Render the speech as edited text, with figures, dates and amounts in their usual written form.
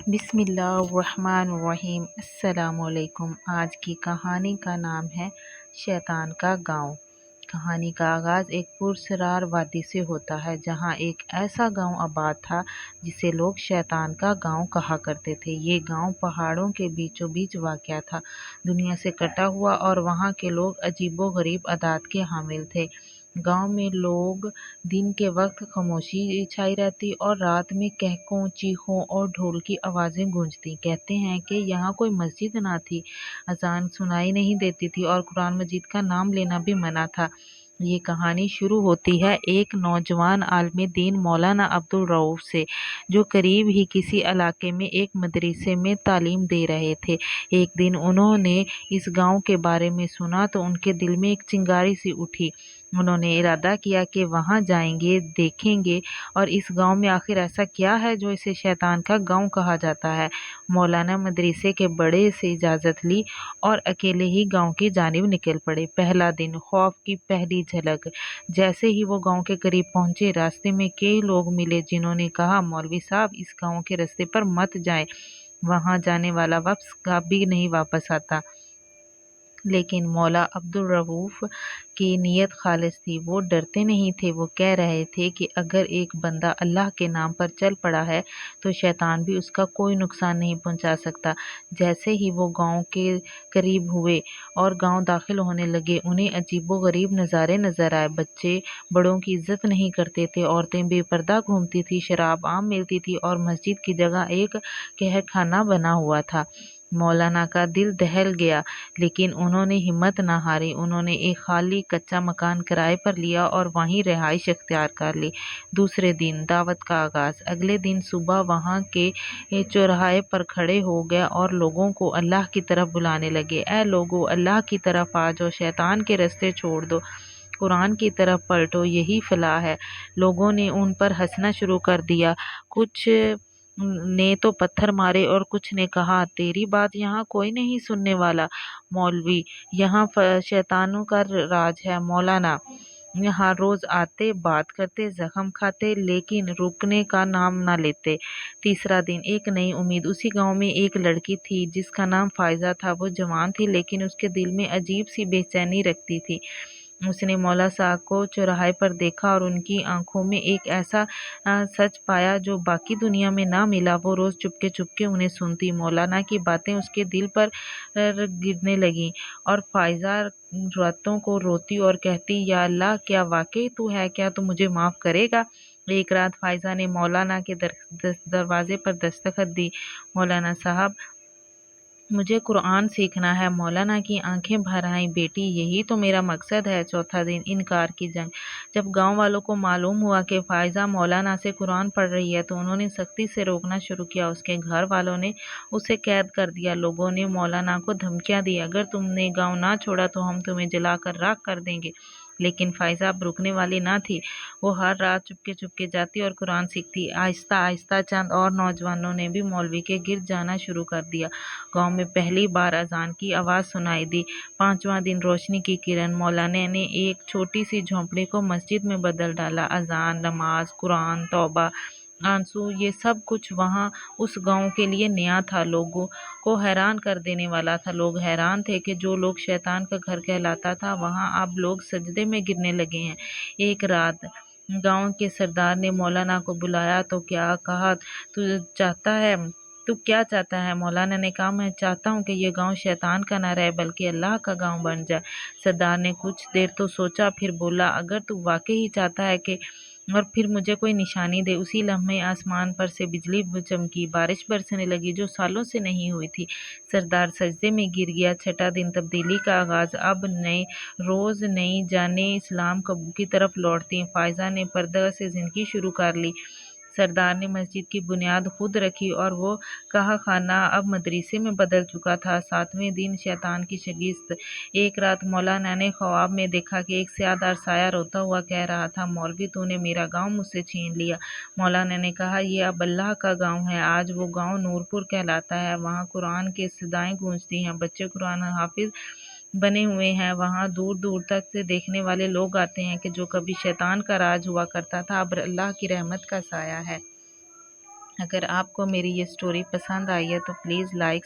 بسم اللہ الرحمن الرحیم۔ السلام علیکم۔ آج کی کہانی کا نام ہے شیطان کا گاؤں۔ کہانی کا آغاز ایک پراسرار وادی سے ہوتا ہے جہاں ایک ایسا گاؤں آباد تھا جسے لوگ شیطان کا گاؤں کہا کرتے تھے۔ یہ گاؤں پہاڑوں کے بیچوں بیچ واقع تھا، دنیا سے کٹا ہوا، اور وہاں کے لوگ عجیب و غریب عادات کے حامل تھے۔ گاؤں میں لوگ دن کے وقت خاموشی چھائی رہتی اور رات میں کہکوں، چیخوں اور ڈھول کی آوازیں گونجتی۔ کہتے ہیں کہ یہاں کوئی مسجد نہ تھی، اذان سنائی نہیں دیتی تھی اور قرآن مجید کا نام لینا بھی منع تھا۔ یہ کہانی شروع ہوتی ہے ایک نوجوان عالم دین مولانا عبدالرؤف سے، جو قریب ہی کسی علاقے میں ایک مدرسے میں تعلیم دے رہے تھے۔ ایک دن انہوں نے اس گاؤں کے بارے میں سنا تو ان کے دل میں ایک چنگاری سی اٹھی۔ انہوں نے ارادہ کیا کہ وہاں جائیں گے، دیکھیں گے اور اس گاؤں میں آخر ایسا کیا ہے جو اسے شیطان کا گاؤں کہا جاتا ہے۔ مولانا مدرسے کے بڑے سے اجازت لی اور اکیلے ہی گاؤں کی جانب نکل پڑے۔ پہلا دن، خوف کی پہلی جھلک۔ جیسے ہی وہ گاؤں کے قریب پہنچے، راستے میں کئی لوگ ملے جنہوں نے کہا، مولوی صاحب، اس گاؤں کے راستے پر مت جائیں، وہاں جانے والا واپس کبھی نہیں واپس آتا۔ لیکن مولا عبدالرؤف کی نیت خالص تھی، وہ ڈرتے نہیں تھے۔ وہ کہہ رہے تھے کہ اگر ایک بندہ اللہ کے نام پر چل پڑا ہے تو شیطان بھی اس کا کوئی نقصان نہیں پہنچا سکتا۔ جیسے ہی وہ گاؤں کے قریب ہوئے اور گاؤں داخل ہونے لگے، انہیں عجیب و غریب نظارے نظر آئے۔ بچے بڑوں کی عزت نہیں کرتے تھے، عورتیں بے پردہ گھومتی تھیں، شراب عام ملتی تھی اور مسجد کی جگہ ایک قہر خانہ بنا ہوا تھا۔ مولانا کا دل دہل گیا، لیکن انہوں نے ہمت نہ ہاری۔ انہوں نے ایک خالی کچا مکان کرائے پر لیا اور وہیں رہائش اختیار کر لی۔ دوسرے دن، دعوت کا آغاز۔ اگلے دن صبح وہاں کے چوراہے پر کھڑے ہو گئے اور لوگوں کو اللہ کی طرف بلانے لگے۔ اے لوگو، اللہ کی طرف آ جاؤ، شیطان کے راستے چھوڑ دو، قرآن کی طرف پلٹو، یہی فلاح ہے۔ لوگوں نے ان پر ہنسنا شروع کر دیا۔ کچھ نے تو پتھر مارے اور کچھ نے کہا، تیری بات یہاں کوئی نہیں سننے والا مولوی، یہاں شیطانوں کا راج ہے۔ مولانا یہاں روز آتے، بات کرتے، زخم کھاتے، لیکن رکنے کا نام نہ لیتے۔ تیسرا دن، ایک نئی امید۔ اسی گاؤں میں ایک لڑکی تھی جس کا نام فائزہ تھا۔ وہ جوان تھی لیکن اس کے دل میں عجیب سی بے چینی رکھتی تھی۔ اس نے مولا صاحب کو چوراہے پر دیکھا اور ان کی آنکھوں میں ایک ایسا سچ پایا جو باقی دنیا میں نہ ملا۔ وہ روز چپکے چپکے انہیں سنتی، مولانا کی باتیں اس کے دل پر گرنے لگیں اور فائزہ راتوں کو روتی اور کہتی، یا اللہ، کیا واقعی تو ہے؟ کیا تو مجھے معاف کرے گا؟ ایک رات فائزہ نے مولانا کے دروازے پر دستخط دی، مولانا صاحب، مجھے قرآن سیکھنا ہے۔ مولانا کی آنکھیں بھر آئیں، بیٹی، یہی تو میرا مقصد ہے۔ چوتھا دن، انکار کی جنگ۔ جب گاؤں والوں کو معلوم ہوا کہ فائزہ مولانا سے قرآن پڑھ رہی ہے تو انہوں نے سختی سے روکنا شروع کیا۔ اس کے گھر والوں نے اسے قید کر دیا۔ لوگوں نے مولانا کو دھمکیاں دی، اگر تم نے گاؤں نہ چھوڑا تو ہم تمہیں جلا کر راکھ کر دیں گے۔ لیکن فائزہ اب رکنے والی نہ تھی۔ وہ ہر رات چپکے چپکے جاتی اور قرآن سیکھتی۔ آہستہ آہستہ چند اور نوجوانوں نے بھی مولوی کے گرد جانا شروع کر دیا۔ گاؤں میں پہلی بار اذان کی آواز سنائی دی۔ پانچواں دن، روشنی کی کرن۔ مولانا نے ایک چھوٹی سی جھونپڑی کو مسجد میں بدل ڈالا۔ اذان، نماز، قرآن، توبہ، آنسو، یہ سب کچھ وہاں اس گاؤں کے لیے نیا تھا، لوگوں کو حیران کر دینے والا تھا۔ لوگ حیران تھے کہ جو لوگ شیطان کا گھر کہلاتا تھا وہاں اب لوگ سجدے میں گرنے لگے ہیں۔ ایک رات گاؤں کے سردار نے مولانا کو بلایا تو کیا کہا، تو کیا چاہتا ہے؟ مولانا نے کہا، میں چاہتا ہوں کہ یہ گاؤں شیطان کا نہ رہے بلکہ اللہ کا گاؤں بن جائے۔ سردار نے کچھ دیر تو سوچا، پھر بولا، اگر تو واقعی چاہتا ہے کہ اور پھر مجھے کوئی نشانی دے۔ اسی لمحے آسمان پر سے بجلی چمکی، بارش برسنے لگی جو سالوں سے نہیں ہوئی تھی۔ سردار سجدے میں گر گیا۔ چھٹا دن، تبدیلی کا آغاز۔ اب نئے روز، نئی جانیں اسلام کی طرف لوٹتی۔ فائزہ نے پردہ سے زندگی شروع کر لی۔ سردار نے مسجد کی بنیاد خود رکھی اور وہ کہا خانہ اب مدرسے میں بدل چکا تھا۔ ساتویں دن، شیطان کی شکست۔ ایک رات مولانا نے خواب میں دیکھا کہ ایک سیاہ دار سایہ روتا ہوا کہہ رہا تھا، مولوی، تو نے میرا گاؤں مجھ سے چھین لیا۔ مولانا نے کہا، یہ اب اللہ کا گاؤں ہے۔ آج وہ گاؤں نور پور کہلاتا ہے۔ وہاں قرآن کی صدائیں گونجتی ہیں، بچے قرآن حافظ بنے ہوئے ہیں۔ وہاں دور دور تک سے دیکھنے والے لوگ آتے ہیں کہ جو کبھی شیطان کا راج ہوا کرتا تھا اب اللہ کی رحمت کا سایہ ہے۔ اگر آپ کو میری یہ سٹوری پسند آئی ہے تو پلیز لائک